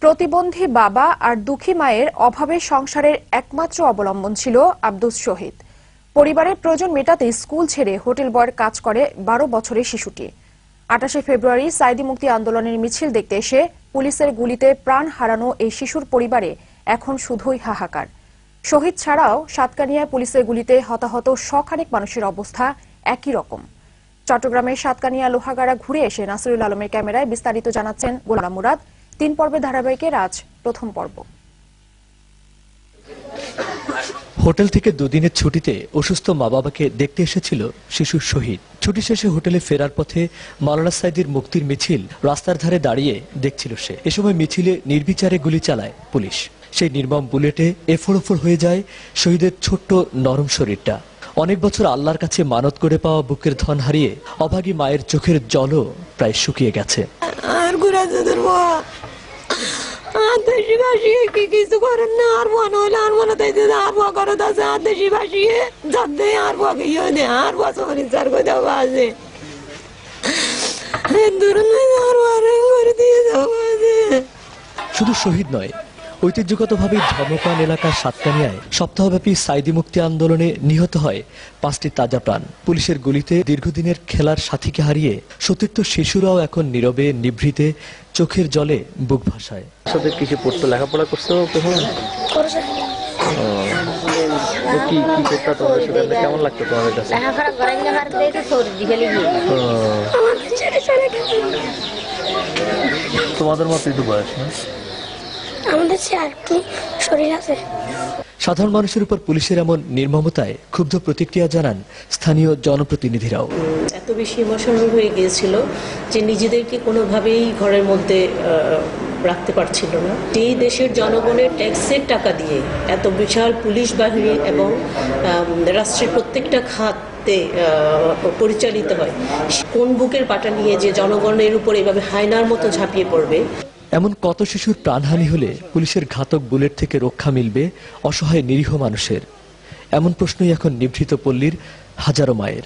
প্রতিবন্ধী বাবা আর দুঃখী মায়ের অভাবে সংসারের একমাত্র অবলম্বন ছিল আব্দুস শহীদ। পরিবারের প্রয়োজন মেটাতে স্কুল ছেড়ে হোটেল বয়ের কাজ করে 12 বছরের শিশুটি। 28 ফেব্রুয়ারি সাইদি মুক্তি আন্দোলনের মিছিল দেখতে এসে পুলিশের গুলিতে প্রাণ হারানো এই শিশুর পরিবারে এখন শুধুই হাহাকার। শহীদ ছাড়াও সাতকানিয়ায় পুলিশের গুলিতে হতাহত শখানেক মানুষের অবস্থা একই রকম। চট্টগ্রামের সাতকানিয়া লোহাগাড়া ঘুরে এসে নাসিরুল আলমের ক্যামেরায় বিস্তারিত জানাচ্ছেন গোলাম মুরাদ। 3 পর্বের ধারাবাহিকের আজ প্রথম পর্ব। হোটেল থেকে দুদিনের ছুটিতে অসুস্থ মা বাবাকে দেখতে এসেছিল শিশু শহীদ। ছুটি শেষে হোটেলে ফেরার পথে মাওলানা সাইদির মুক্তির মিছিল রাস্তার ধারে দাঁড়িয়ে দেখছিল সে। এ সময় মিছিলে নির্বিচারে গুলি চালায় পুলিশ। সেই নির্মম বুলেটে এফোড় হয়ে যায় শহীদের ছোট্ট নরম শরীরটা। অনেক বছর আল্লাহর কাছে মানত করে পাওয়া বুকের ধন হারিয়ে অভাগী মায়ের চোখের জলও প্রায় শুকিয়ে গেছে। কিছু করেন না, আর মনে হলে আর মনে চাইছে আর করত আছে আর দেশি ভাসিয়ে যাতে আর আর বছর কোথাও আছে শুধু শহীদ নয়, ঐতিহ্যগতভাবে ধর্মপ্রাণ এলাকার সাতকানিয়ায় সপ্তাহব্যাপী সাইদি মুক্তি আন্দোলনে নিহত হয় 5টি তাজা প্রাণ। পুলিশের গুলিতে দীর্ঘদিনের খেলার সাথীকে হারিয়ে সতীর্থ শিশুরাও এখন নীরবে নিভৃতে চোখের জলে বুক ভাসায়। সাথে কিছু পড়তো, লেখাপড়া করছো কখন? কি করতে তোমাদের সাথে, কেমন লাগতো তোমাদের কাছে? তোমাদের মতোই তো বয়স না? সাধারণ মানুষের উপর পুলিশের এমন নির্মমতায় ক্ষুব্ধ প্রতিক্রিয়া জানান স্থানীয় জনপ্রতিনিধিরাও। এত বেশি ইমোশনাল হয়ে গিয়েছিল যে নিজেদেরকে কোনোভাবেই ঘরের মধ্যে রাখতে পারছিল না। যেই দেশের জনগণের ট্যাক্সের টাকা দিয়ে এত বিশাল পুলিশ বাহিনী এবং রাষ্ট্রের প্রত্যেকটা খাতে পরিচালিত হয়, কোন বুকের পাটা নিয়ে যে জনগণের উপর এভাবে হায়নার মতো ঝাঁপিয়ে পড়বে। এমন কত শিশুর প্রাণহানি হলে পুলিশের ঘাতক বুলেট থেকে রক্ষা মিলবে অসহায় নিরীহ মানুষের? এমন প্রশ্নই এখন নিভৃত পল্লীর হাজারো মায়ের।